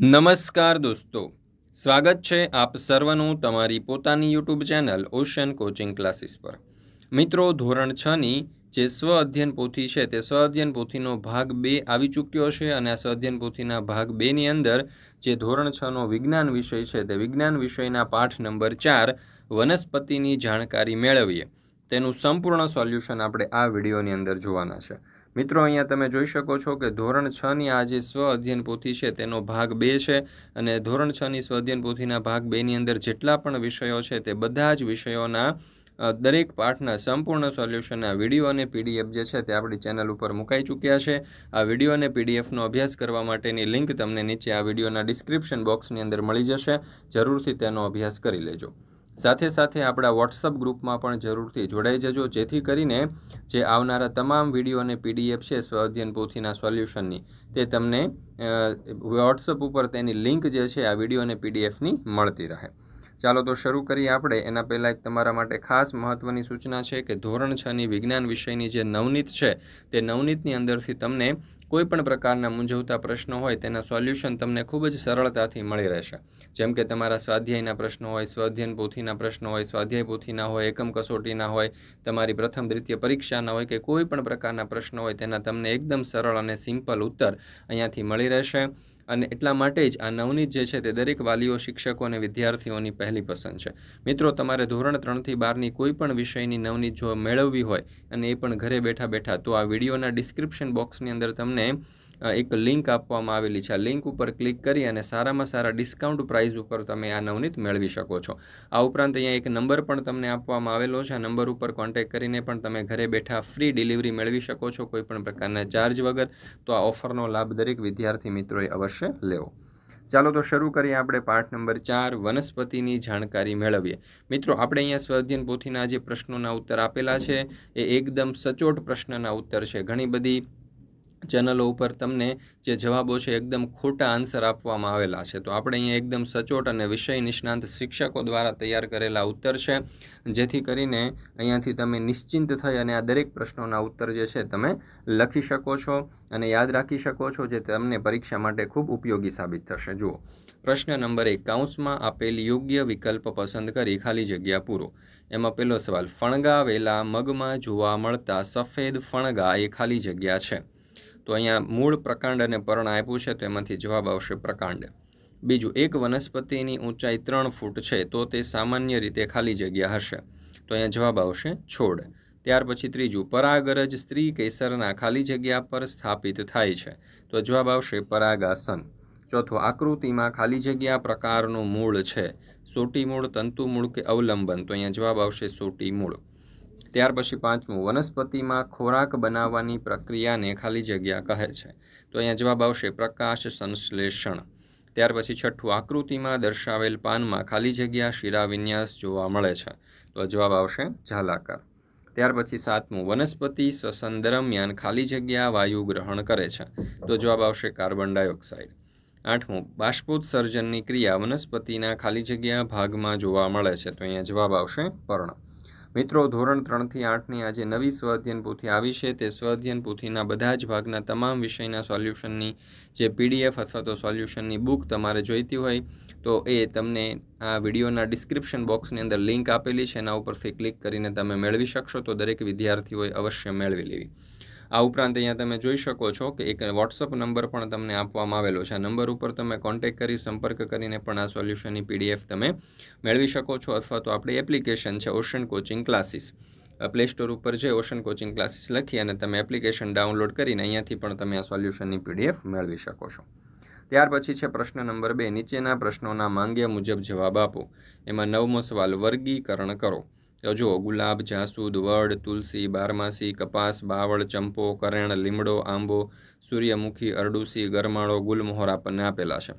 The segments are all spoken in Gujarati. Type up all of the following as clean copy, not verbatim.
નમસ્કાર દોસ્તો, સ્વાગત છે આપ સર્વનું તમારી પોતાની YouTube channel ocean coaching classes પર। મિત્રો, ધોરણ 6ની જે સ્વ અધ્યયન પોથી છે તે સ્વ અધ્યયન પોથીનો ભાગ 2 આવી ચૂક્યો છે અને આ સ્વ અધ્યયન પોથીના ભાગ 2ની અંદર જે ધોરણ 6નો વિજ્ઞાન વિષય છે તે વિજ્ઞાન વિષયના પાઠ નંબર 4 વનસ્પતિની જાણકારી મેળવીએ તેનું સંપૂર્ણ સોલ્યુશન આપણે આ વિડીયોની અંદર જોવાના છે। મિત્રો, અહીંયા તમે જોઈ શકો છો કે ધોરણ 6ની આ જે સ્વ અધ્યયન પોથી છે તેનો ભાગ 2 છે અને ધોરણ 6ની સ્વ અધ્યયન પોથીના ભાગ 2ની અંદર જેટલા પણ વિષયો છે તે બધા જ વિષયોના દરેક પાઠના સંપૂર્ણ સોલ્યુશનના વિડીયો અને પીડીએફ જે છે તે આપણી ચેનલ ઉપર મુકાઈ ચૂક્યા છે। આ વિડીયો અને પીડીએફનો અભ્યાસ કરવા માટેની લિંક તમને નીચે આ વિડીયોના ડિસ્ક્રિપ્શન બોક્સની અંદર મળી જશે। જરૂરથી તેનો અભ્યાસ કરી લેજો। સાથે સાથે આપણા વોટ્સઅપ ગ્રુપમાં પણ જરૂરથી જોડાઈ જજો, જેથી કરીને જે આવનારા તમામ વિડીયો અને પીડીએફ છે સ્વ અધ્યયન પોથીના સોલ્યુશનની તે તમને વોટ્સઅપ ઉપર તેની લિંક જે છે આ વિડીયો અને પીડીએફની મળતી રહે। ચાલો તો શરૂ કરીએ આપણે। એના પહેલાં એક તમારા માટે ખાસ મહત્ત્વની સૂચના છે કે ધોરણ 6ની વિજ્ઞાન વિષયની જે નવનીત છે તે નવનીતની અંદરથી તમને કોઈપણ પ્રકારના મૂંઝવતા પ્રશ્નો હોય તેના સોલ્યુશન તમને ખૂબ જ સરળતાથી મળી રહેશે। જેમ કે તમારા સ્વાધ્યાયના પ્રશ્નો હોય, સ્વ અધ્યયન પોથીના પ્રશ્નો હોય, સ્વાધ્યાય પોથીના હોય, એકમ કસોટીના હોય, તમારી પ્રથમ દ્વિતીય પરીક્ષાના હોય કે કોઈ પણ પ્રકારના પ્રશ્નો હોય તેના તમને એકદમ સરળ અને સિમ્પલ ઉત્તર અહીંયાથી મળી રહેશે। અને એટલા માટે જ આ નવનીત જે છે તે દરેક વાલીઓ, શિક્ષકો અને વિદ્યાર્થીઓની પહેલી પસંદ છે। મિત્રો, તમારે ધોરણ 3થી 12ની કોઈ પણ વિષયની નવનીત જો મેળવવી હોય અને એ પણ ઘરે બેઠા બેઠા, તો આ વિડીયોના ડિસ્ક્રિપ્શન બોક્સની અંદર તમને એક લિંક આપવામાં આવેલી છે। આ લિંક ઉપર ક્લિક કરી અને સારામાં સારા ડિસ્કાઉન્ટ પ્રાઇસ ઉપર તમે આ નવનીત મેળવી શકો છો। આ ઉપરાંત અહીંયા એક નંબર પણ તમને આપવામાં આવેલો છે। આ નંબર ઉપર કોન્ટેક્ટ કરીને પણ તમે ઘરે બેઠા ફ્રી ડિલિવરી મેળવી શકો છો કોઈ પણ પ્રકારના ચાર્જ વગર। તો આ ઓફરનો લાભ દરેક વિદ્યાર્થી મિત્રોએ અવશ્ય લેવો। ચાલો તો શરૂ કરીએ આપણે પાઠ નંબર 4 વનસ્પતિની જાણકારી મેળવીએ। મિત્રો, આપણે અહીંયા સ્વ અધ્યયન પોથીના જે પ્રશ્નોના ઉત્તર આપેલા છે એ એકદમ સચોટ પ્રશ્નના ઉત્તર છે। ઘણી બધી ચેનલો ઉપર તમને જે જવાબો છે એકદમ ખોટા આન્સર આપવામાં આવેલા છે, તો આપણે અહીંયા એકદમ સચોટ અને વિષય નિષ્ણાંત શિક્ષકો દ્વારા તૈયાર કરેલા ઉત્તર છે, જેથી કરીને અહીંયાથી તમે નિશ્ચિંત થઈ અને આ દરેક પ્રશ્નોના ઉત્તર જે છે તમે લખી શકો છો અને યાદ રાખી શકો છો, જે તમને પરીક્ષા માટે ખૂબ ઉપયોગી સાબિત થશે। જુઓ, પ્રશ્ન નંબર 1, કૌંસમાં આપેલ યોગ્ય વિકલ્પ પસંદ કરી ખાલી જગ્યા પૂરો। એમાં પહેલો સવાલ, ફણગાવેલા મગમાં જોવા મળતા સફેદ ફણગા એ ખાલી જગ્યા છે। તો અહીંયા મૂળ, પ્રકાંડ અને પર્ણ આપ્યું છે, તો એમાંથી જવાબ આવશે પ્રકાંડ। બીજું, એક વનસ્પતિની ઊંચાઈ 3 ફૂટ છે, તો તે સામાન્ય રીતે ખાલી જગ્યા હશે। તો અહીંયા જવાબ આવશે છોડ। ત્યાર પછી ત્રીજું, પરાગરજ સ્ત્રી કેસરના ખાલી જગ્યા પર સ્થાપિત થાય છે, તો જવાબ આવશે પરાગાસન। ચોથું, આકૃતિમાં ખાલી જગ્યા પ્રકારનું મૂળ છે, સોટી મૂળ, તંતુ મૂળ કે અવલંબન, તો અહીંયા જવાબ આવશે સોટી મૂળ। ત્યાર પછી પાંચમું, વનસ્પતિમાં ખોરાક બનાવવાની પ્રક્રિયાને ખાલી જગ્યા કહે છે, તો અહીંયા જવાબ આવશે પ્રકાશ સંશ્લેષણ। ત્યાર પછી છઠ્ઠું, આકૃતિમાં દર્શાવેલ પાનમાં ખાલી જગ્યા શિરાવિન્યાસ જોવા મળે છે, તો જવાબ આવશે ઝાલાકાર। ત્યાર પછી સાતમું, વનસ્પતિ શ્વસન દરમિયાન ખાલી જગ્યા વાયુ ગ્રહણ કરે છે, તો જવાબ આવશે કાર્બન ડાયોક્સાઇડ। આઠમું, બાષ્પોત્સર્જનની ક્રિયા વનસ્પતિના ખાલી જગ્યા ભાગમાં જોવા મળે છે, તો અહીંયા જવાબ આવશે પર્ણ। મિત્રો, ધોરણ 3થી 8ની આ જે નવી સ્વ અધ્યયન પોથી આવી છે તે સ્વ અધ્યયન પોથીના બધા જ ભાગના તમામ વિષયના સોલ્યુશનની જે પીડીએફ અથવા તો સોલ્યુશનની બુક તમારે જોઈતી હોય તો એ તમને આ વિડીયોના ડિસ્ક્રિપ્શન બોક્સની અંદર લિંક આપેલી છે, એના ઉપરથી ક્લિક કરીને તમે મેળવી શકશો। તો દરેક વિદ્યાર્થીઓએ અવશ્ય મેળવી લેવી। આ ઉપરાંત અહીંયા તમે જોઈ શકો છો કે એક વોટ્સઅપ નંબર પણ તમને આપવામાં આવેલો છે। આ નંબર ઉપર તમે કોન્ટેક્ટ કરી સંપર્ક કરીને પણ આ સોલ્યુશનની પીડીએફ તમે મેળવી શકો છો, અથવા તો આપણી એપ્લિકેશન છે ocean coaching classes, play store ઉપર જઈ ઓશન કોચિંગ ક્લાસીસ લખી અને તમે એપ્લિકેશન ડાઉનલોડ કરીને અહીંયાથી પણ તમે આ સોલ્યુશનની પીડીએફ મેળવી શકો છો। ત્યાર પછી છે પ્રશ્ન નંબર 2, નીચેના પ્રશ્નોના માંગ્યા મુજબ જવાબ આપો। એમાં 9મો સવાલ, વર્ગીકરણ કરો। તો જુઓ, ગુલાબ, જાસૂદ, વડ, તુલસી, બારમાસી, કપાસ, બાવળ, ચંપો, કરેણ, લીમડો, આંબો, સૂર્યમુખી, અરડુસી, ગરમાળો, ગુલમોહર આપણને આપેલા છે।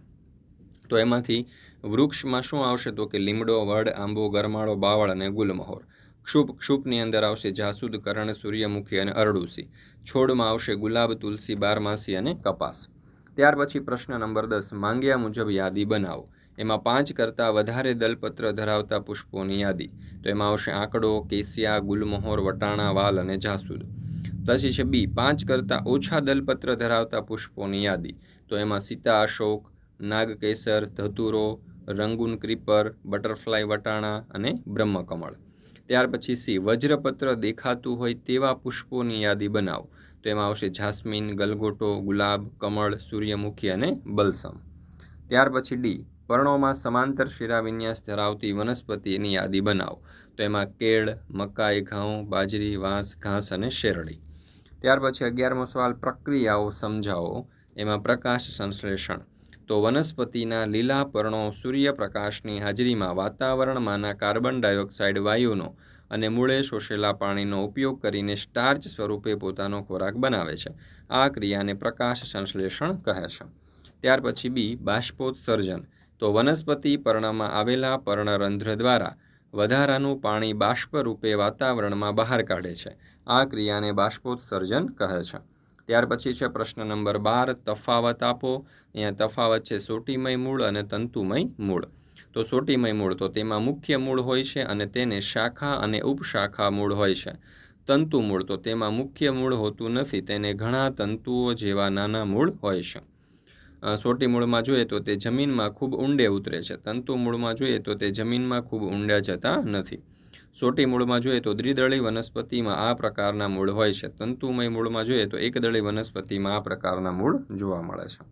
તો એમાંથી વૃક્ષમાં શું આવશે? તો કે લીમડો, વડ, આંબો, ગરમાળો, બાવળ અને ગુલમોહર। ક્ષુપની અંદર આવશે જાસૂદ, કરણ, સૂર્યમુખી અને અરડુસી। છોડમાં આવશે ગુલાબ, તુલસી, બારમાસી અને કપાસ। ત્યાર પછી પ્રશ્ન નંબર 10, માંગ્યા મુજબ યાદી બનાવો। એમાં 5 કરતાં વધારે દલપત્ર ધરાવતા પુષ્પોની યાદી, તો એમાં આવશે આંકડો, કેસિયા, ગુલમોહર, વટાણા, વાલ અને જાસૂદ। પછી છે બી, 5 કરતાં ઓછા દલપત્ર ધરાવતા પુષ્પોની યાદી, તો એમાં સીતા અશોક, નાગકેસર, ધતુરો, રંગૂન ક્રીપર, બટરફ્લાય વટાણા અને બ્રહ્મકમળ. ત્યાર પછી સી, વજ્રપત્ર દેખાતું હોય તેવા પુષ્પોની યાદી બનાવો. તો એમાં આવશે જાસ્મીન, ગલગોટો, ગુલાબ, કમળ, સૂર્યમુખી અને બલસમ. ત્યાર પછી ડી, પર્ણોમાં સમાંતર શિરાવિન્યાસ ધરાવતી વનસ્પતિની યાદી બનાવો. તો એમાં કેળ, મકાઈ, ઘઉં, બાજરી, વાંસ, ઘાસ અને શેરડી. ત્યાર પછી 11મો સવાલ, પ્રક્રિયાઓ સમજાવો. એમાં પ્રકાશ સંશ્લેષણ. તો વનસ્પતિના લીલા પર્ણો સૂર્યપ્રકાશની હાજરીમાં વાતાવરણમાંના કાર્બન ડાયોક્સાઇડ વાયુનો અને મૂળે શોષેલા પાણીનો ઉપયોગ કરીને સ્ટાર્ચ સ્વરૂપે પોતાનો ખોરાક બનાવે છે. આ ક્રિયાને પ્રકાશ સંશ્લેષણ કહે છે. ત્યાર પછી બી, બાષ્પોત્સર્જન. તો વનસ્પતિ પર્ણમાં આવેલા પર્ણરંધ્ર દ્વારા વધારાનું પાણી બાષ્પ રૂપે વાતાવરણમાં બહાર કાઢે છે. આ ક્રિયાને બાષ્પોત્સર્જન કહે છે. ત્યાર પછી છે પ્રશ્ન નંબર 12, તફાવત આપો. અહીંયા તફાવત છે સોટીમય મૂળ અને તંતુમય મૂળ. તો સોટીમય મૂળ, તો તેમાં મુખ્ય મૂળ હોય છે અને તેને શાખા અને ઉપશાખા મૂળ હોય છે. તંતુ મૂળ, તો તેમાં મુખ્ય મૂળ હોતું નથી, તેને ઘણા તંતુઓ જેવા નાના મૂળ હોય છે. સોટી મૂળમાં જોઈએ તો તે જમીનમાં ખૂબ ઊંડે ઉતરે છે. તંતુ મૂળમાં જોઈએ તો તે જમીનમાં ખૂબ ઊંડા જતા નથી. સોટી મૂળમાં જોઈએ તો દ્વિદળી વનસ્પતિમાં આ પ્રકારના મૂળ હોય છે. તંતુમય મૂળમાં જોઈએ તો એકદળી વનસ્પતિમાં આ પ્રકારના મૂળ જોવા મળે છે.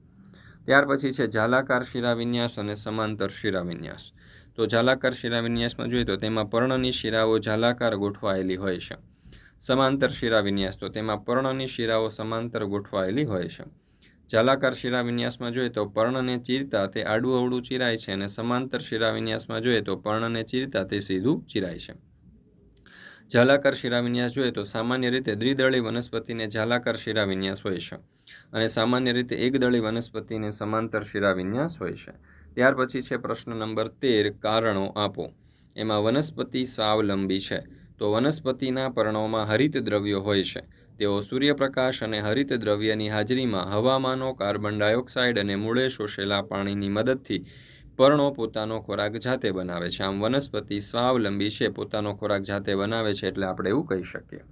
ત્યાર પછી છે જાલાકાર શિરાવિન્યાસ અને સમાંતર શિરાવિન્યાસ. તો જાલાકાર શિરાવિન્યાસમાં જોઈએ તો તેમાં પર્ણની શિરાઓ જાલાકાર ગોઠવાયેલી હોય છે. સમાંતર શિરાવિન્યાસ, તો તેમાં પર્ણની શિરાઓ સમાંતર ગોઠવાયેલી હોય છે. જાલાકાર શિરાવિન્યાસમાં જોઈએ તો પર્ણને ચીરતા તે આડું અવળું ચીરાય છે અને સમાંતર શિરાવિન્યાસમાં જોઈએ તો પર્ણને ચીરતા તે સીધું ચીરાય છે. જાલાકાર શિરાવિન્યાસ જોઈએ તો સામાન્ય રીતે દ્વિદળી વનસ્પતિને જાલાકાર શિરાવિન્યાસ હોય છે અને સામાન્ય રીતે એકદળી વનસ્પતિને સમાંતર શિરાવિન્યાસ હોય છે. ત્યાર પછી છે પ્રશ્ન નંબર 13, કારણો આપો. એમાં વનસ્પતિ સ્વાવલંબી છે. તો વનસ્પતિના પર્ણોમાં હરિત દ્રવ્યો હોય છે. તેઓ સૂર્યપ્રકાશ અને હરિત દ્રવ્યની હાજરીમાં હવામાંનો કાર્બન ડાયોક્સાઇડ અને મૂળે શોષેલા પાણીની મદદથી પર્ણો પોતાનો ખોરાક જાતે બનાવે છે. આમ વનસ્પતિ સ્વાવલંબી છે, પોતાનો ખોરાક જાતે બનાવે છે, એટલે આપણે એવું કહી શકીએ.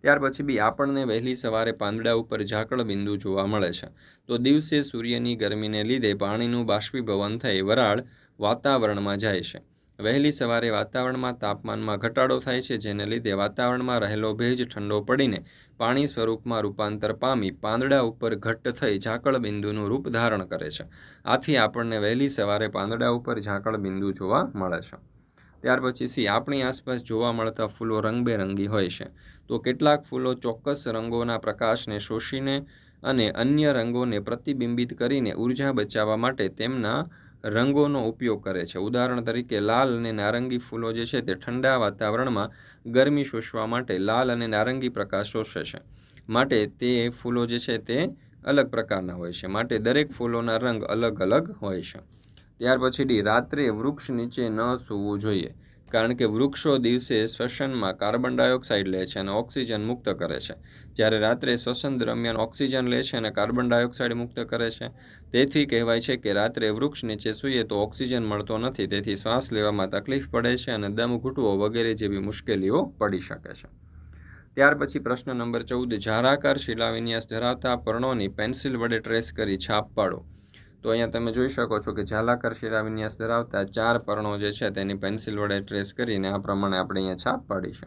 ત્યાર પછી બી, આપણને વહેલી સવારે પાંદડા ઉપર ઝાકળ બિંદુ જોવા મળે છે. તો દિવસે સૂર્યની ગરમીને લીધે પાણીનું બાષ્પીભવન થઈ વરાળ વાતાવરણમાં જાય છે. વહેલી સવારે વાતાવરણમાં તાપમાનમાં ઘટાડો થાય છે, જેને લીધે વાતાવરણમાં રહેલો ભેજ ઠંડો પડીને પાણી સ્વરૂપમાં રૂપાંતર પામી પાંદડા ઉપર ઘટ્ટ થઈ ઝાકળ બિંદુનું રૂપ ધારણ કરે છે. આથી આપણને વહેલી સવારે પાંદડા ઉપર ઝાકળ બિંદુ જોવા મળે છે. ત્યાર પછી સી, આપણી આસપાસ જોવા મળતા ફૂલો રંગબેરંગી હોય છે. તો કેટલાક ફૂલો ચોક્કસ રંગોના પ્રકાશને શોષીને અને અન્ય રંગોને પ્રતિબિંબિત કરીને ઉર્જા બચાવવા માટે તેમના રંગોનો ઉપયોગ કરે છે. ઉદાહરણ તરીકે લાલ અને નારંગી ફૂલો જે છે તે ઠંડા વાતાવરણમાં ગરમી શોષવા માટે લાલ અને નારંગી પ્રકાશ શોષે છે. માટે તે ફૂલો જે છે તે અલગ પ્રકારના હોય છે. માટે દરેક ફૂલોના રંગ અલગ અલગ હોય છે. ત્યાર પછી ડી, રાત્રે વૃક્ષ નીચે ન સૂવું જોઈએ. કારણ કે વૃક્ષો દિવસે શ્વસનમાં કાર્બન ડાયોક્સાઇડ લે છે અને ઓક્સિજન મુક્ત કરે છે, જ્યારે રાત્રે શ્વસન દરમિયાન ઓક્સિજન લે છે અને કાર્બન ડાયોક્સાઇડ મુક્ત કરે છે. તેથી કહેવાય છે કે રાત્રે વૃક્ષ નીચે સૂઈએ તો ઓક્સિજન મળતો નથી, તેથી શ્વાસ લેવામાં તકલીફ પડે છે અને દમ ઘૂંટવો વગેરે જેવી મુશ્કેલીઓ પડી શકે છે. ત્યાર પછી પ્રશ્ન નંબર 14, જારાકાર શિલાવિન્યાસ ધરાવતા પર્ણોની પેન્સિલ વડે ટ્રેસ કરી છાપ પાડો. તો અહીંયા તમે જોઈ શકો છો કે જાલાકાર શિરાવિન્યાસ ધરાવતા 4 પર્ણો જે છે તેની પેન્સિલ વડે ટ્રેસ કરીને આ પ્રમાણે આપણે અહીંયા છાપ પાડી છે.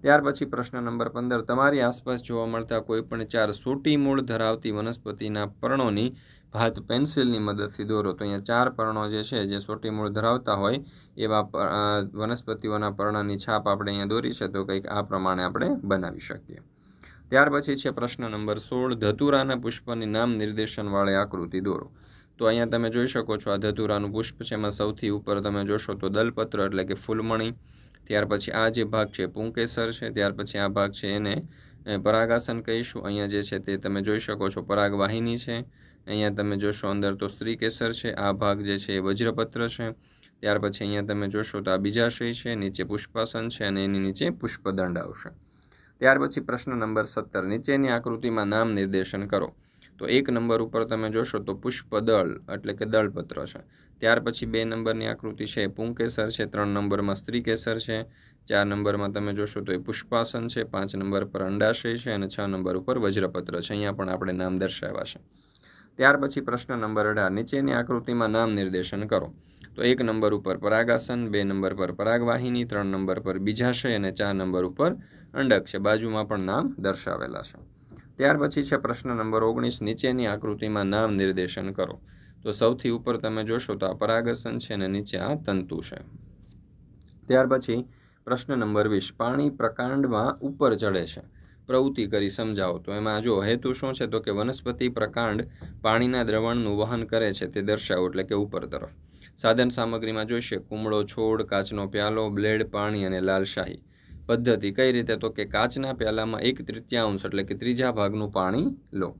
ત્યાર પછી પ્રશ્ન નંબર 15, તમારી આસપાસ જોવા મળતા કોઈપણ 4 સોટી મૂળ ધરાવતી વનસ્પતિના પર્ણોની ભાત પેન્સિલની મદદથી દોરો. તો અહીંયા 4 પર્ણો જે છે જે સોટી મૂળ ધરાવતા હોય એવા વનસ્પતિઓના પર્ણની છાપ આપણે અહીંયા દોરી છે, તો કંઈક આ પ્રમાણે આપણે બનાવી શકીએ. ત્યાર પછી છે પ્રશ્ન નંબર 16, ધતુરાના પુષ્પની નામ નિર્દેશનવાળી આકૃતિ દોરો. તો અહીંયા તમે જોઈ શકો છો આ ધતુરાનું પુષ્પ છે. એમાં સૌથી ઉપર તમે જોશો તો દલપત્ર એટલે કે ફૂલમણી. ત્યાર પછી આ જે ભાગ છે પુંકેસર છે. ત્યાર પછી આ ભાગ છે એને પરાગાસન કહીશું. અહીંયા જે છે તે તમે જોઈ શકો છો પરાગવાહિની છે. અહીંયા તમે જોશો અંદર તો સ્ત્રીકેસર છે. આ ભાગ જે છે એ વજ્રપત્ર છે. ત્યાર પછી અહીંયા તમે જોશો તો આ બીજાશય છે, નીચે પુષ્પાસન છે અને એની નીચે પુષ્પદંડ આવશે. ત્યાર પછી પ્રશ્ન નંબર 17, નીચેની આકૃતિમાં નામ નિર્દેશન કરો. તો 1 નંબર ઉપર તમે જોશો તો પુષ્પદળ એટલે કે દળપત્ર છે. ત્યાર પછી 2 નંબરની આકૃતિ છે એ પુંકેસર છે. 3 નંબરમાં સ્ત્રીકેસર છે. 4 નંબરમાં તમે જોશો તો એ પુષ્પાસન છે. 5 નંબર પર અંડાશય છે અને 6 નંબર ઉપર વજ્રપત્ર છે. અહીંયા પણ આપણે નામ દર્શાવ્યા છે. ત્યાર પછી પ્રશ્ન નંબર 18, નીચેની આકૃતિમાં નામ નિર્દેશન કરો. તો 1 નંબર ઉપર પરાગાસન, 2 નંબર પર પરાગવાહિની, 3 નંબર પર બીજાશય અને 4 નંબર ઉપર અંડક. બાજુમાં પણ નામ દર્શાવેલા છે. ત્યાર પછી છે પ્રશ્ન નંબર 19, નીચેની આકૃતિમાં નામ નિર્દેશન કરો. તો સૌથી ઉપર તમે જોશો તો આ પરાગાસન છે અને નીચે આ તંતુ છે. ત્યાર પછી પ્રશ્ન નંબર 20, પાણી પ્રકાંડમાં ઉપર ચડે છે, પ્રવૃત્તિ કરી સમજાવો. તો એમાં જો હેતુ શું છે તો કે વનસ્પતિ પ્રકાંડ પાણીના દ્રવણનું વહન કરે છે તે દર્શાવો, એટલે કે ઉપર તરફ. સાધન સામગ્રીમાં જોઈશે કુમળો, છોડ, કાચનો પ્યાલો, બ્લેડ, પાણી અને લાલ શાહી. પદ્ધતિ કઈ રીતે તો કે કાચના પ્યાલામાં 1/3 એટલે કે ત્રીજા ભાગનું પાણી લો.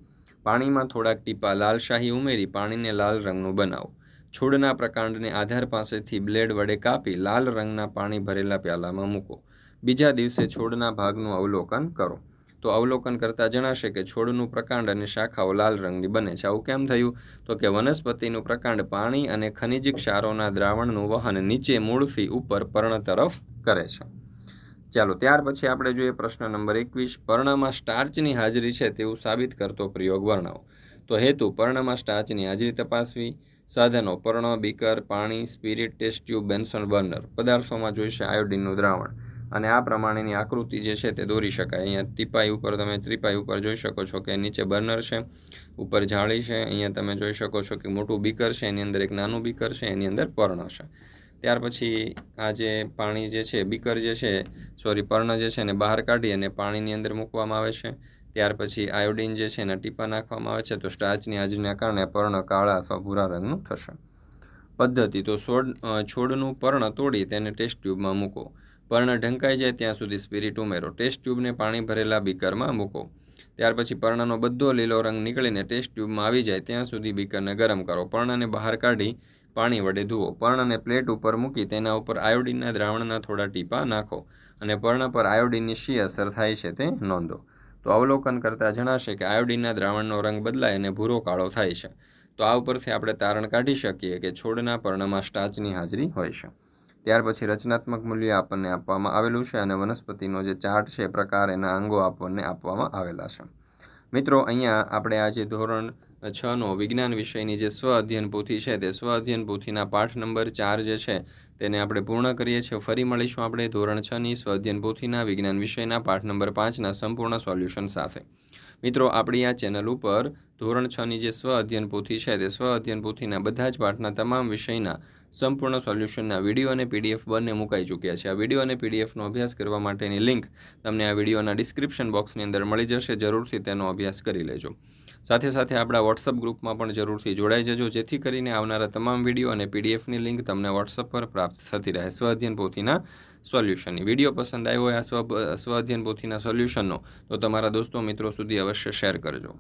પાણીમાં થોડાક ટીપા લાલ શાહી ઉમેરી પાણીને લાલ રંગનું બનાવો. છોડના પ્રકાંડને આધાર પાસેથી બ્લેડ વડે કાપી લાલ રંગના પાણી ભરેલા પ્યાલામાં મૂકો. બીજા દિવસે છોડના ભાગનું અવલોકન કરો. તો અવલોકન કરતાં જણાશે કે છોડનું પ્રકાંડ અને શાખાઓ લાલ રંગની બને છે. આવું કેમ થયું તો કે વનસ્પતિનું પ્રકાંડ પાણી અને ખનિજ ક્ષારોના દ્રાવણનું વહન નીચે મૂળથી ઉપર પર્ણ તરફ કરે છે. ચાલો ત્યાર પછી આપણે જોઈએ પ્રશ્ન નંબર 21, પર્ણમાં સ્ટાર્ચની હાજરી છે તેવું સાબિત કરતો પ્રયોગ વર્ણવો. તો હેતુ પર્ણમાં સ્ટાર્ચની હાજરી તપાસવી. સાધનો પર્ણ, બીકર, પાણી, સ્પિરિટ, ટેસ્ટ ટ્યુબ, બેન્સન બર્નર. પદાર્થોમાં જોઈશે આયોડિનનું દ્રાવણ અને આ પ્રમાણેની આકૃતિ જે છે તે દોરી શકાય. અહીંયા ટીપાઈ ઉપર તમે ત્રિપાઈ ઉપર જોઈ શકો છો કે નીચે બર્નર છે, ઉપર જાળી છે. અહીંયા તમે જોઈ શકો છો કે મોટું બીકર છે, એની અંદર એક નાનું બીકર છે, એની અંદર પર્ણ છે. ત્યાર પછી આ જે પાણી જે છે બીકર જે છે પર્ણ જે છે એને બહાર કાઢી અને પાણીની અંદર મૂકવામાં આવે છે. ત્યાર પછી આયોડિન જે છે એના ટીપા નાખવામાં આવે છે. તો સ્ટાર્ચની હાજરીના કારણે પર્ણ કાળા અથવા ભૂરા રંગનું થશે. પદ્ધતિ તો છોડનું પર્ણ તોડી તેને ટેસ્ટ ટ્યુબમાં મૂકો. પર્ણ ઢંકાઈ જાય ત્યાં સુધી સ્પિરિટ ઉમેરો. ટેસ્ટ ટ્યુબને પાણી ભરેલા બીકરમાં મૂકો. ત્યાર પછી પર્ણનો બધો લીલો રંગ નીકળીને ટેસ્ટ ટ્યુબમાં આવી જાય ત્યાં સુધી બીકરને ગરમ કરો. પર્ણને બહાર કાઢી પાણી વડે ધુઓ. પર્ણને પ્લેટ ઉપર મૂકી તેના ઉપર આયોડિનના દ્રાવણના થોડા ટીપા નાખો અને પર્ણ પર આયોડિનની શી અસર થાય છે તે નોંધો. તો અવલોકન કરતાં જણાશે કે આયોડિનના દ્રાવણનો રંગ બદલાય અને ભૂરો કાળો થાય છે. તો આ ઉપરથી આપણે તારણ કાઢી શકીએ કે છોડના પર્ણમાં સ્ટાર્ચની હાજરી હોય છે. ત્યાર પછી રચનાત્મક મૂલ્ય આપણને આપવામાં આવેલું છે અને વનસ્પતિનો જે ચાર્ટ છે પ્રકાર એના અંગો આપણને આપવામાં આવેલા છે. મિત્રો અહીંયા આપણે આજે ધોરણ 6નો વિજ્ઞાન વિષયની જે સ્વ અધ્યયન પોથી છે તે સ્વ અધ્યયન પોથીના પાઠ નંબર 4 જે છે તેને આપણે પૂર્ણ કરીએ છીએ. ફરી મળીશું આપણે ધોરણ 6ની સ્વ અધ્યયન પોથીના વિજ્ઞાન વિષયના પાઠ નંબર 5ના સંપૂર્ણ સોલ્યુશન સાથે. મિત્રો આપણી આ ચેનલ ઉપર ધોરણ 6ની જે સ્વ અધ્યયન પોથી છે તે સ્વ અધ્યયન પોથીના બધા જ પાઠના તમામ વિષયના સંપૂર્ણ સોલ્યુશનના વિડીયો અને પીડીએફ બંને મુકાઈ ચૂક્યા છે. આ વિડીયો અને પીડીએફનો અભ્યાસ કરવા માટેની લિંક તમને આ વિડીયોના ડિસ્ક્રિપ્શન બોક્સની અંદર મળી જશે. જરૂરથી તેનો અભ્યાસ કરી લેજો. સાથે સાથે આપણા વોટ્સઅપ ગ્રુપમાં પણ જરૂરથી જોડાઈ જજો, જેથી કરીને આવનારા તમામ વિડીયો અને પીડીએફની લિંક તમને વોટ્સઅપ પર પ્રાપ્ત થતી રહે સ્વ અધ્યયન પોથીના સોલ્યુશનની. વિડીયો પસંદ આવ્યો હોય આ સ્વ અધ્યયન પોથીના સોલ્યુશનનો તો તમારા દોસ્તો મિત્રો સુધી અવશ્ય શેર કરજો.